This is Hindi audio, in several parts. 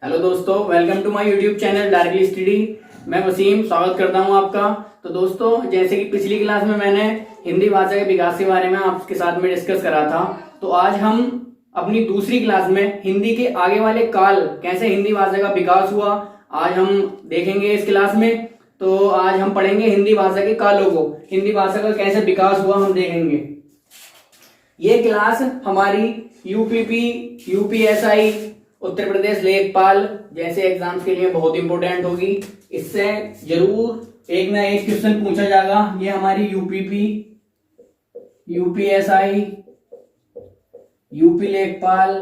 हेलो दोस्तों, welcome to my YouTube channel directly study. मैं वसीम स्वागत करता हूं आपका। तो दोस्तों, जैसे कि पिछली क्लास में मैंने हिंदी भाषा के विकास के बारे में आपके साथ में डिस्कस करा था, तो आज हम अपनी दूसरी क्लास में हिंदी के आगे वाले काल, कैसे हिंदी भाषा का विकास हुआ, आज हम देखेंगे इस क्लास में। तो आज हम पढ़ेंगे हिंदी भाषा के कालों को, हिंदी भाषा का कैसे विकास हुआ हम देखेंगे। ये क्लास हमारी यूपीपी, यूपीएसआई, उत्तर प्रदेश लेखपाल जैसे एग्जाम्स के लिए बहुत इंपॉर्टेंट होगी। इससे जरूर एक ना एक क्वेश्चन पूछा जाएगा। ये हमारी यूपीपी, यूपीएसआई, यूपी लेखपाल,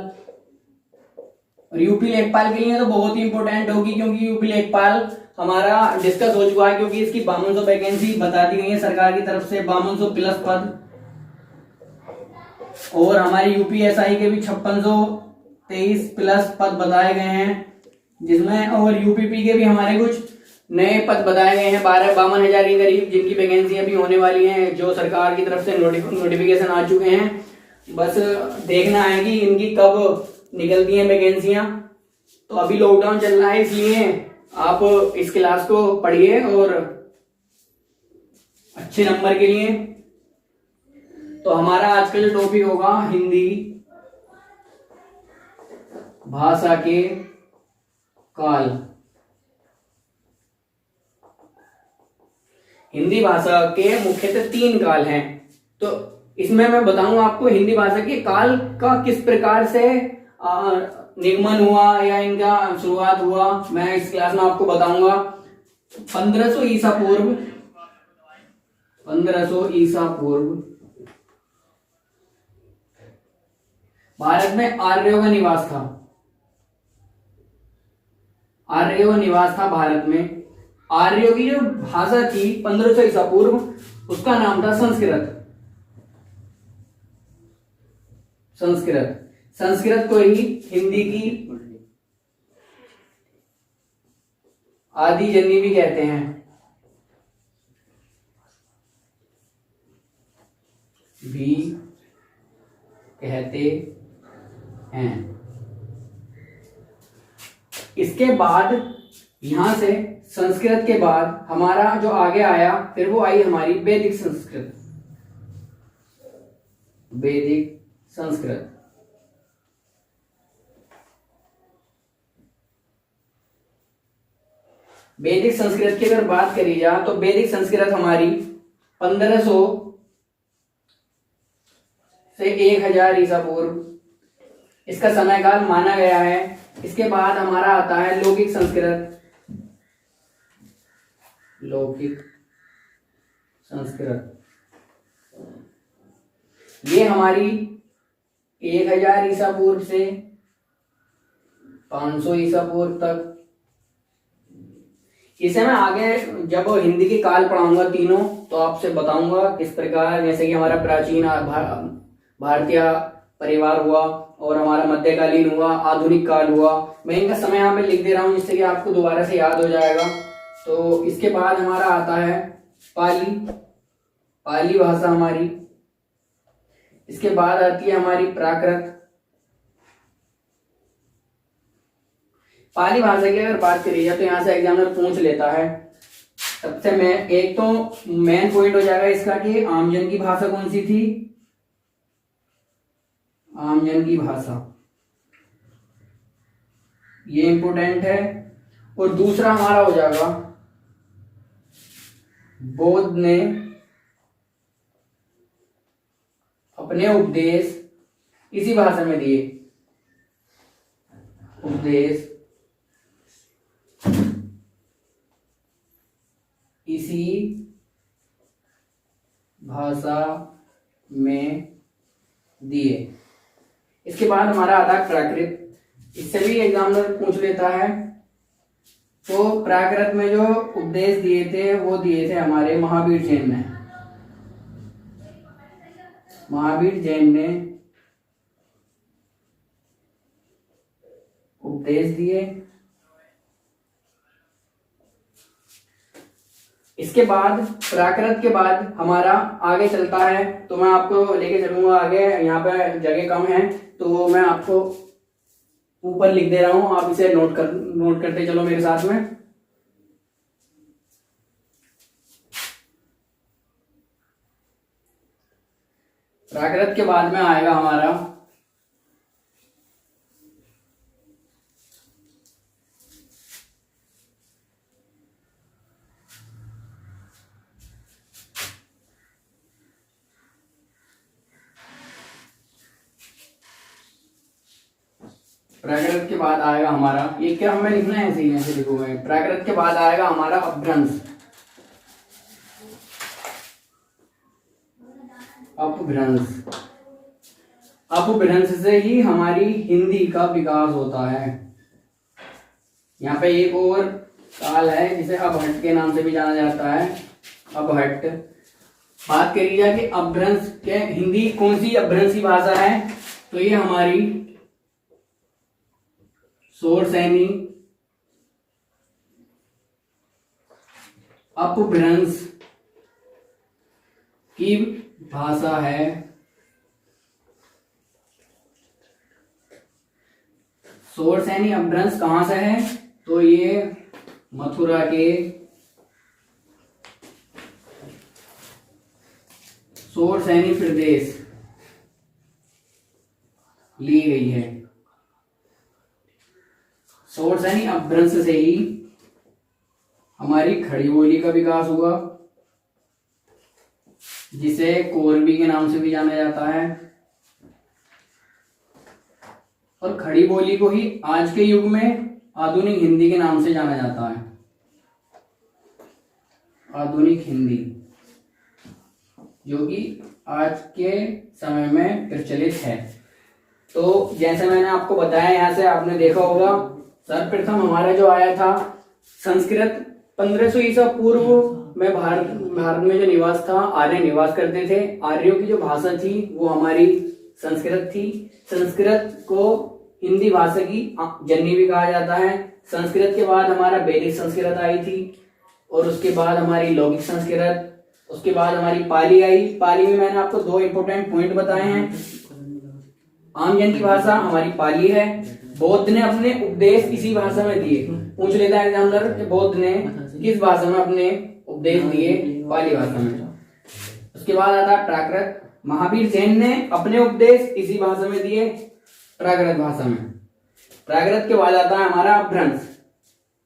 और यूपी लेखपाल के लिए तो बहुत ही इंपॉर्टेंट होगी, क्योंकि यूपी लेखपाल हमारा डिस्कस हो चुका है, क्योंकि इसकी 5200 वैकेंसी बता दी गई है सरकार की तरफ से, 5200 प्लस पद। और हमारी यूपीएसआई के भी 5623 प्लस पद बताए गए हैं, जिसमें और यूपीपी के भी हमारे कुछ नए पद बताए गए हैं, 52,000 के करीब, जिनकी वैकेंसी अभी होने वाली हैं, जो सरकार की तरफ से नोटिफिकेशन आ चुके हैं। बस देखना है कि इनकी कब निकलती हैं वैकेंसियां। तो अभी लॉकडाउन चल रहा है, इसलिए आप इस क्लास को पढ़िए और अच्छे नंबर के लिए। तो हमारा आज का जो टॉपिक होगा, हिंदी भाषा के काल। हिंदी भाषा के मुख्यतः 3 काल हैं। तो इसमें मैं बताऊंगा आपको हिंदी भाषा के काल का किस प्रकार से निगमन हुआ या इनका शुरुआत हुआ, मैं इस क्लास में आपको बताऊंगा। 1500 ईसा पूर्व, 1500 ईसा पूर्व भारत में आर्यों का निवास था। आर्यों का निवास था भारत में। आर्यों की जो भाषा थी 1500 ईसा पूर्व, उसका नाम था संस्कृत। संस्कृत संस्कृत को ही हिंदी की आदि जननी भी कहते हैं। भी कहते हैं। इसके बाद यहां से संस्कृत के बाद हमारा जो आगे आया, फिर वो आई हमारी वैदिक संस्कृत। वैदिक संस्कृत वैदिक संस्कृत की अगर बात करी जाए, तो वैदिक संस्कृत हमारी 1500 से 1000 ईसा पूर्व इसका समयकाल माना गया है। इसके बाद हमारा आता है लौकिक संस्कृत। लौकिक संस्कृत ये हमारी 1000 ईसा पूर्व से 500 ईसा पूर्व तक। इसे मैं आगे जब हिंदी के काल पढ़ाऊंगा तीनों, तो आपसे बताऊंगा किस प्रकार, जैसे कि हमारा प्राचीन भारतीय परिवार हुआ, और हमारा मध्यकालीन हुआ, आधुनिक काल हुआ। मैं इनका समय यहाँ पे लिख दे रहा हूँ, जिससे कि आपको दोबारा से याद हो जाएगा। तो इसके बाद हमारा आता है पाली, पाली भाषा हमारी। इसके बाद आती है हमारी प्राकृत। पाली भाषा की अगर बात करी जाए, तो यहाँ से एग्जामिनर पूछ लेता है। सबसे मैं एक तो मेन पॉइंट हो जाएगा इसका कि आमजन की भाषा कौन सी थी। आमजन की भाषा, ये इंपोर्टेंट है। और दूसरा हमारा हो जाएगा बौद्ध ने अपने उपदेश इसी भाषा में दिए। उपदेश इसी भाषा में दिए। इसके बाद हमारा आता है प्राकृत। इससे भी एग्जामिनर पूछ लेता है। तो प्राकृत में जो उपदेश दिए थे, वो दिए थे हमारे महावीर जैन ने। महावीर जैन ने उपदेश दिए। इसके बाद प्राकृत के बाद हमारा आगे चलता है, तो मैं आपको लेके चलूंगा आगे। यहाँ पे जगह कम है, तो मैं आपको ऊपर लिख दे रहा हूं, आप इसे नोट करते चलो मेरे साथ में। प्राकृत के बाद में आएगा हमारा प्राकृत के बाद आएगा हमारा, ये क्या हमें लिखना है, ऐसे ही ऐसे लिखो मैं। प्राकृत के बाद आएगा हमारा अपभ्रंश। अपभ्रंश, अपभ्रंश से ही हमारी हिंदी का विकास होता है। यहाँ पे एक और काल है जिसे अपभ्रंश के नाम से भी जाना जाता है, अपभ्रंश। बात करी जाए कि अपभ्रंश के हिंदी कौन सी अपभ्रंश की भाषा है, तो ये हमारी शोरसैनी अपभ्रंश की भाषा है। शोरसैनी अपभ्रंश कहां से है, तो ये मथुरा के शोरसैनी प्रदेश ली गई है। शोरसैनी अपभ्रंश से ही हमारी खड़ी बोली का विकास हुआ, जिसे कोरबी के नाम से भी जाना जाता है। और खड़ी बोली को ही आज के युग में आधुनिक हिंदी के नाम से जाना जाता है, आधुनिक हिंदी, जो कि आज के समय में प्रचलित है। तो जैसे मैंने आपको बताया, यहाँ से आपने देखा होगा सर्वप्रथम हमारा जो आया था संस्कृत 1500 ईसा पूर्व में भारत में जो निवास था, आर्य निवास करते थे। आर्यों की जो भाषा थी वो हमारी संस्कृत थी। संस्कृत को हिंदी भाषा की जननी भी कहा जाता है। संस्कृत के बाद हमारा वैदिक संस्कृत आई थी, और उसके बाद हमारी लौकिक संस्कृत, उसके बाद हमारी पाली आई। पाली में मैंने आपको 2 इंपोर्टेंट पॉइंट बताए हैं। आम जन की भाषा हमारी पाली है। बौद्ध ने अपने उपदेश इसी भाषा में दिए। पूछ लेता है एग्जामिनर कि बौद्ध ने किस भाषा में अपने उपदेश दिए, पाली भाषा में। उसके बाद आता है प्राकृत। महावीर जैन ने अपने उपदेश इसी भाषा में दिए, प्राकृत भाषा में। प्राकृत के बाद आता है हमारा अपभ्रंश।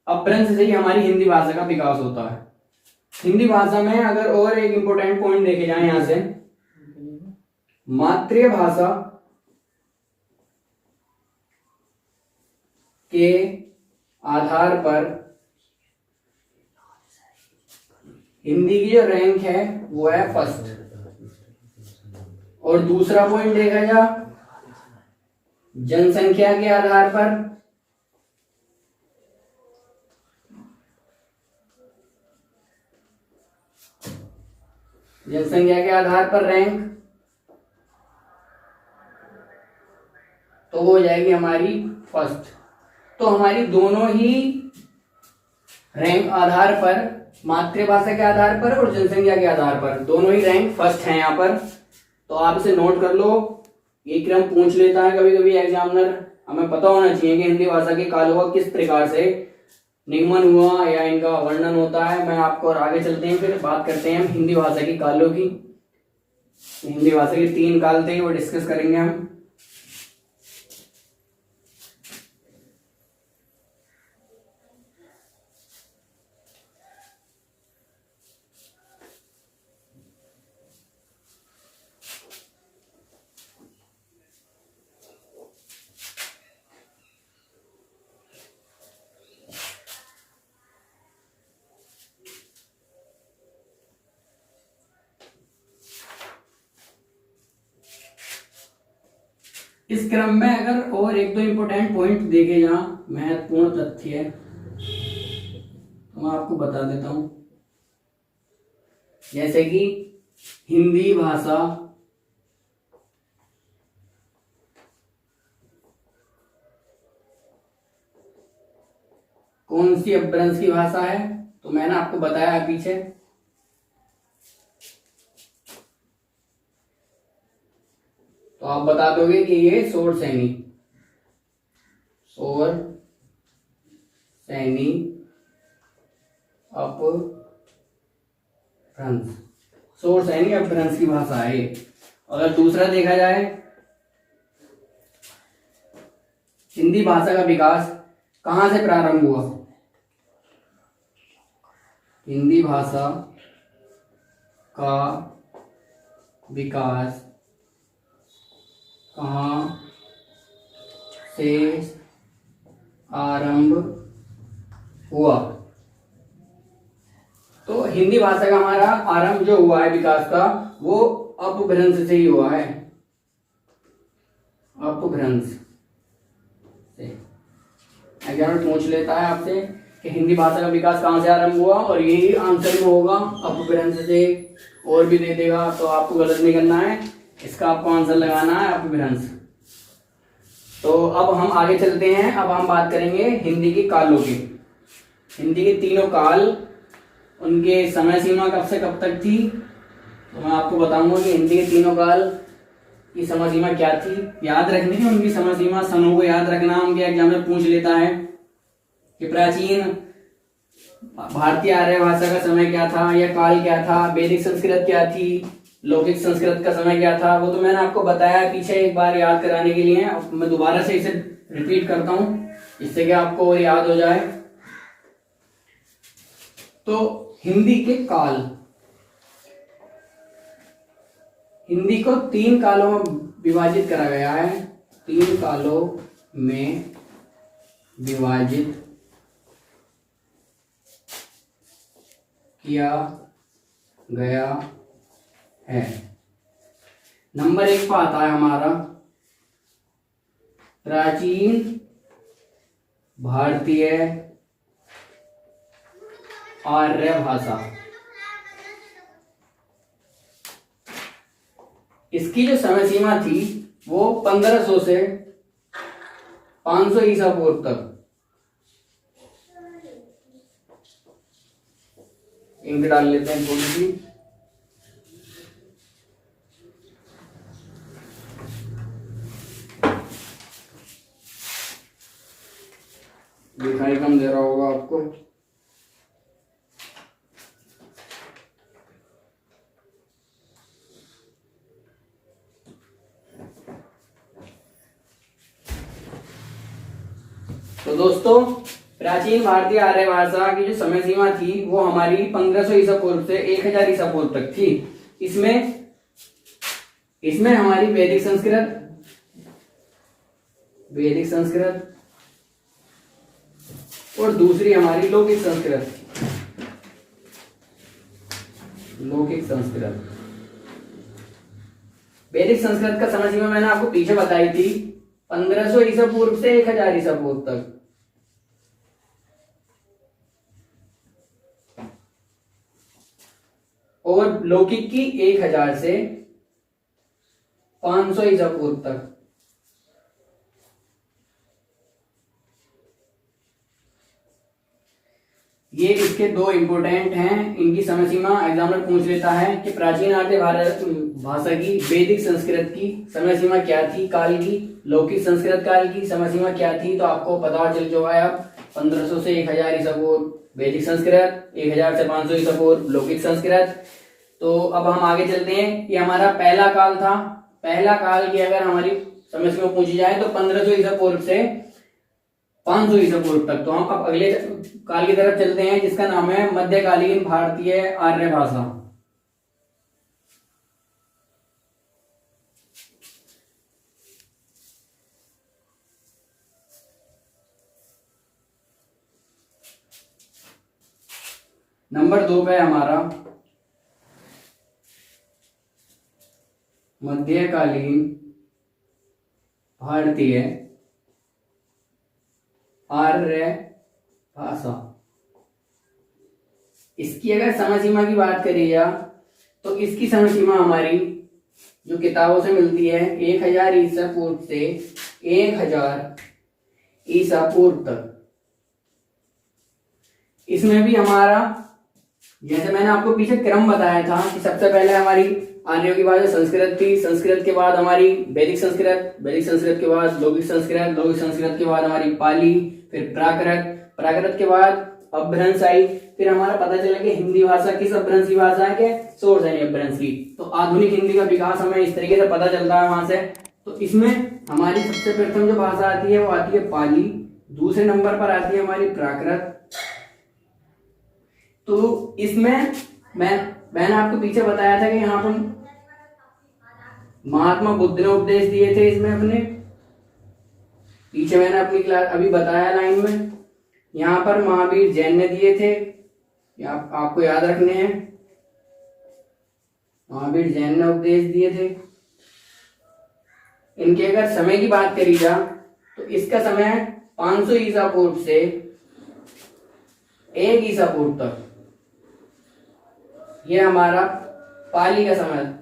अपभ्रंश से ही हमारी हिंदी भाषा का विकास होता है। हिंदी भाषा में अगर और एक इंपोर्टेंट पॉइंट देखे जाए यहां से, मातृभाषा के आधार पर हिंदी की जो रैंक है वो है फर्स्ट। और दूसरा पॉइंट देखा जा जनसंख्या के आधार पर, जनसंख्या के आधार पर रैंक तो हो जाएगी हमारी फर्स्ट। तो हमारी दोनों ही रैंक आधार पर, मातृभाषा के आधार पर और जनसंख्या के आधार पर, दोनों ही रैंक फर्स्ट है यहाँ पर। तो आप इसे नोट कर लो। ये क्रम पूछ लेता है कभी कभी एग्जामिनर। हमें पता होना चाहिए कि हिंदी भाषा के कालों का किस प्रकार से निगमन हुआ या इनका वर्णन होता है। मैं आपको, और आगे चलते हैं, फिर बात करते हैं हम हिंदी भाषा की कालों की। हिंदी भाषा के 3 काल थे, वो डिस्कस करेंगे हम। इस क्रम में अगर और 1-2 इंपोर्टेंट पॉइंट देखे जहां महत्वपूर्ण तथ्य है तो मैं आपको बता देता हूं। जैसे कि हिंदी भाषा कौन सी अपभ्रंश की भाषा है, तो मैंने आपको बताया पीछे। तो आप बता दोगे कि ये शोरसैनी और सैनी अपभ्रंश, शोर सैनी अपभ्रंश की भाषा है। अगर दूसरा देखा जाए, हिंदी भाषा का विकास कहाँ से प्रारंभ हुआ? हिंदी भाषा का विकास कहाँ से आरंभ हुआ? तो हिंदी भाषा का हमारा आरंभ जो हुआ है विकास का, वो अपभ्रंश से ही हुआ है। अपभ्रंश से एग्जाम पूछ लेता है आपसे कि हिंदी भाषा का विकास कहाँ से आरंभ हुआ, और यही आंसर में होगा अपभ्रंश से। और भी दे देगा तो आपको गलत नहीं करना है, इसका आपको आंसर लगाना है अपभ्रंश। तो अब हम आगे चलते हैं। अब हम बात करेंगे हिंदी के कालों की। हिंदी के तीनों काल, उनके समय सीमा कब से कब तक थी, तो मैं आपको बताऊंगा कि हिंदी के तीनों काल की समय सीमा क्या थी। याद रखनी है उनकी समय सीमा, सनों को याद रखना, उनके एग्जाम में पूछ लेता है कि प्राचीन भारतीय आर्य भाषा का समय क्या था या काल क्या था, वैदिक संस्कृत क्या थी, लौकिक संस्कृत का समय क्या था, वो तो मैंने आपको बताया पीछे एक बार याद कराने के लिए। अब मैं दोबारा से इसे रिपीट करता हूं, इससे कि आपको और याद हो जाए। तो हिंदी के काल, हिंदी को 3 कालों में विभाजित करा गया है। 3 कालों में विभाजित किया गया है। नंबर 1 पर आता है हमारा प्राचीन भारतीय आर्य भाषा। इसकी जो समय सीमा थी वो 1500 से 500 ईसा पूर्व तक। इंक डाल लेते हैं थोड़ी सी। दिखाई कम दे रहा होगा आपको। तो दोस्तों, प्राचीन भारतीय आर्य भाषा की जो समय सीमा थी वो हमारी 1500 ईसा पूर्व से 1000 ईसा पूर्व तक थी। इसमें हमारी वैदिक संस्कृत और दूसरी हमारी लौकिक संस्कृत। वैदिक संस्कृत का समय सीमा मैंने आपको पीछे बताई थी, 1500 ईसा पूर्व से 1000 ईसा पूर्व तक। और लौकिक की 1000 से 500 ईसा पूर्व तक। ये इसके 2 इंपोर्टेंट हैं, इनकी समय सीमा एग्जामिनर पूछ लेता है कि प्राचीन आर्य भाषा की वैदिक संस्कृत की समय सीमा क्या थी काल की, लौकिक संस्कृत काल की समय सीमा क्या थी। तो आपको पता चल चुका है अब 1500 से 1000 ईसा पूर्व वैदिक संस्कृत, 1000 से 500 ईसा पूर्व लौकिक संस्कृत। तो अब हम आगे चलते हैं। ये हमारा पहला काल था। पहला काल की अगर हमारी समय सीमा पूछी जाए तो 1500 ईसा पूर्व से 500 ईसा पूर्व तक। तो हम अब अगले काल की तरफ चलते हैं जिसका नाम है मध्यकालीन भारतीय आर्य भाषा। नंबर 2 पे हमारा मध्यकालीन भारतीय आर्य भाषा। इसकी अगर समय सीमा की बात करी जाए तो इसकी समय सीमा हमारी जो किताबों से मिलती है 1000 ईसा पूर्व से 1000 ईसा पूर्व तक। इसमें भी हमारा, जैसे मैंने आपको पीछे क्रम बताया था कि सबसे पहले हमारी आर्यों की भाषा संस्कृत थी, संस्कृत के बाद हमारी वैदिक संस्कृत, वैदिक संस्कृत के बाद लौकिक संस्कृत, लौकिक संस्कृत के बाद हमारी पाली, फिर प्राकृत, प्राकृत के बाद अपभ्रंश आई। फिर हमारा पता चला कि हिंदी भाषा किस अपभ्रंश की भाषा है, कि सोर्स है अपभ्रंश की। तो आधुनिक हिंदी का विकास हमें इस तरीके से पता चलता है वहां से। तो इसमें हमारी सबसे प्रथम जो भाषा आती है वो आती है पाली, दूसरे नंबर पर आती है हमारी प्राकृत। तो इसमें मैंने आपको पीछे बताया था कि यहाँ पर महात्मा बुद्ध ने उपदेश दिए थे, इसमें अपने पीछे मैंने अपनी क्लास अभी बताया लाइन में। यहाँ पर महावीर जैन ने दिए थे, आपको याद रखने हैं, महावीर जैन ने उपदेश दिए थे। इनके अगर समय की बात करी जा तो इसका समय 500 ईसा पूर्व से 1 ईसा पूर्व तक, ये हमारा पाली का समय।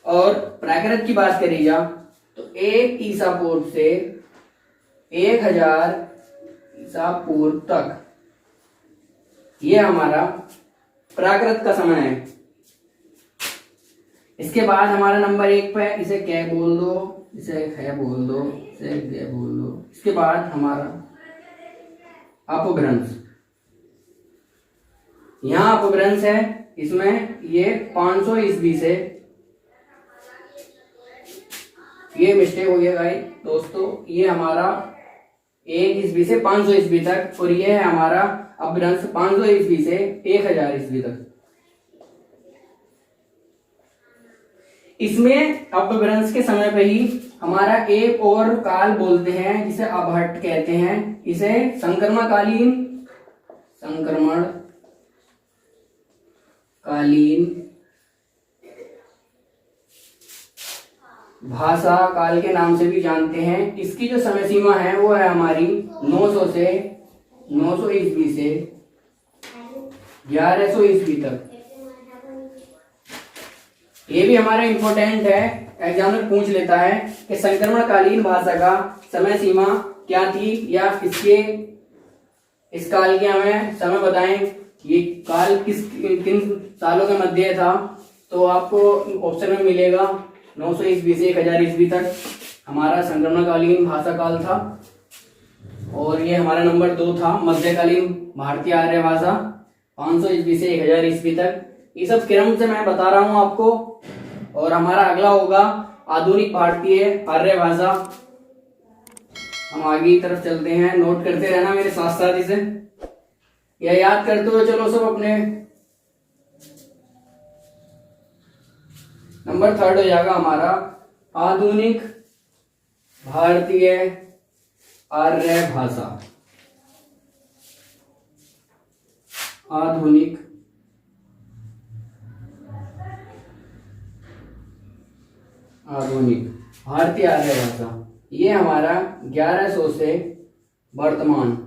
और प्राकृत की बात करी जा तो 1 ईसा पूर्व से 1000 ईसा पूर्व तक, ये हमारा प्राकृत का समय है। इसके बाद हमारा नंबर 1 पे इसे कै बोल दो, इसे ख बोल दो, इसे ग बोल दो। इसके बाद हमारा अपभ्रंश, यहां अपभ्रंश है, इसमें ये 500 ईस्वी से, ये मिस्टेक हो गया गाइस दोस्तों, ये हमारा 1 ईस्वी से 500 ईस्वी तक, और ये है हमारा अपभ्रंश 500 ईस्वी से 1000 ईस्वी तक। इसमें अपभ्रंश के समय पे ही हमारा एक और काल बोलते हैं जिसे अभट्ट कहते हैं, इसे संक्रमणकालीन भाषा काल के नाम से भी जानते हैं। इसकी जो समय सीमा है वो है हमारी 900 ईस्वी से 1100 ईस्वी तक। ये भी हमारा इंपॉर्टेंट है, एग्जामिनर पूछ लेता है कि संक्रमणकालीन भाषा का समय सीमा क्या थी, या इस काल के हमें समय बताएं, ये काल किन सालों के मध्य था। तो आपको ऑप्शन में मिलेगा 900 ईस्वी से 1000 ईस्वी तक हमारा संक्रमणकालीन भाषा काल था। और ये हमारा नंबर 2 था मध्यकालीन भारतीय आर्य भाषा 500 ईस्वी से 1000 ईस्वी तक। ये सब क्रम से मैं बता रहा हूं आपको। और हमारा अगला होगा आधुनिक भारतीय आर्य भाषा। हम आगे की तरफ चलते हैं, नोट करते रहना मेरे साथ साथ इसे, या याद करते हुए चलो सब अपने। नंबर 3 हो जाएगा हमारा आधुनिक भारतीय आर्य भाषा। आधुनिक भारतीय आर्य भाषा, ये हमारा 1100 से वर्तमान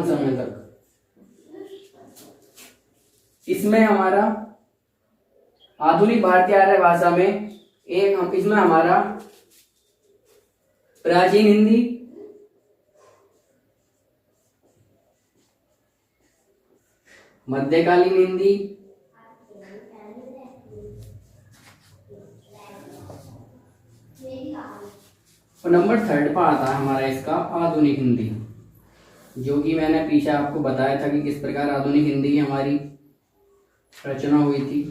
समय तक। इसमें हमारा आधुनिक भारतीय आर्य भाषा में इसमें हमारा प्राचीन हिंदी, मध्यकालीन हिंदी, और नंबर 3 पर आता है हमारा इसका आधुनिक हिंदी, जो कि मैंने पीछे आपको बताया था कि किस प्रकार आधुनिक हिंदी की हमारी रचना हुई थी।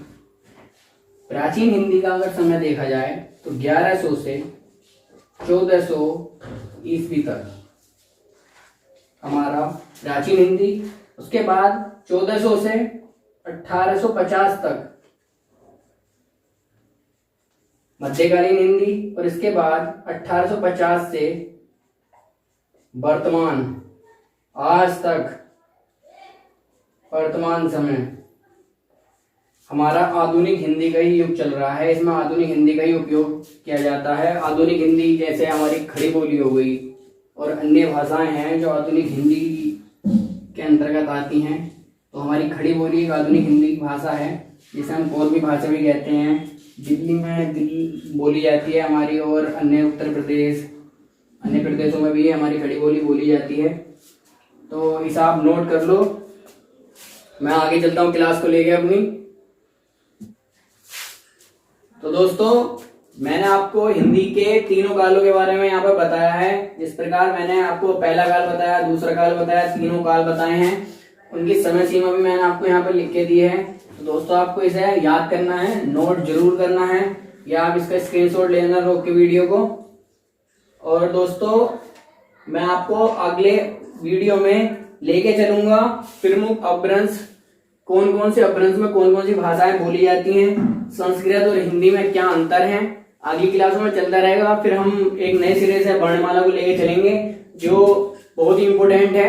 प्राचीन हिंदी का अगर समय देखा जाए तो 1100 से 1400 ईस्वी तक हमारा प्राचीन हिंदी, उसके बाद 1400 से 1850 तक मध्यकालीन हिंदी, और इसके बाद 1850 से वर्तमान आज तक वर्तमान समय हमारा आधुनिक हिंदी का ही युग चल रहा है। इसमें आधुनिक हिंदी का ही उपयोग किया जाता है। आधुनिक हिंदी जैसे हमारी खड़ी बोली हो गई और अन्य भाषाएं हैं जो आधुनिक हिंदी के अंतर्गत आती हैं। तो हमारी खड़ी बोली एक आधुनिक हिंदी भाषा है, जिसे हम कोरवी भाषा भी कहते हैं। दिल्ली में बोली जाती है हमारी, और अन्य उत्तर प्रदेश अन्य प्रदेशों में भी हमारी खड़ी बोली बोली जाती है। तो इसे आप नोट कर लो। मैं आगे चलता हूँ क्लास को लेके अपनी। तो दोस्तों मैंने आपको हिंदी के तीनों कालों के बारे में यहाँ पर बताया है। जिस प्रकार मैंने आपको पहला काल बताया, दूसरा काल बताया, तीनों काल बताए हैं, उनकी समय सीमा भी मैंने आपको यहाँ पर लिख के दी है। तो दोस्तों आपको इसे याद करना है, नोट जरूर करना है, या आप इसका स्क्रीनशॉट लेना रोक के वीडियो को। और दोस्तों मैं आपको अगले वीडियो में लेके चलूंगा प्रमुख अपभ्रंश, कौन कौन से अपभ्रंश में कौन कौन सी भाषाएं बोली जाती हैं, संस्कृत और हिंदी में क्या अंतर है। अगली क्लासों में चलता रहेगा। फिर हम एक नए सिरे से वर्णमाला को लेके चलेंगे जो बहुत ही इंपॉर्टेंट है।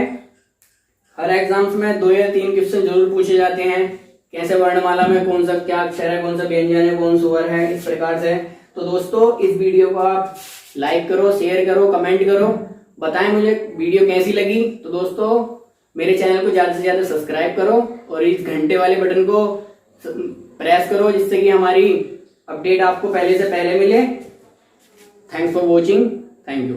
हर एग्जाम्स में 2 या 3 क्वेश्चन जरूर पूछे जाते हैं। कैसे वर्णमाला में कौन सा क्या अक्षर है, कौन सा व्यंजन है, कौन स्वर है, इस प्रकार से। तो दोस्तों इस वीडियो को आप लाइक करो, शेयर करो, कमेंट करो, बताएं मुझे वीडियो कैसी लगी। तो दोस्तों मेरे चैनल को ज्यादा से ज्यादा सब्सक्राइब करो और इस घंटे वाले बटन को प्रेस करो, जिससे कि हमारी अपडेट आपको पहले से पहले मिले। Thanks for watching. Thank you.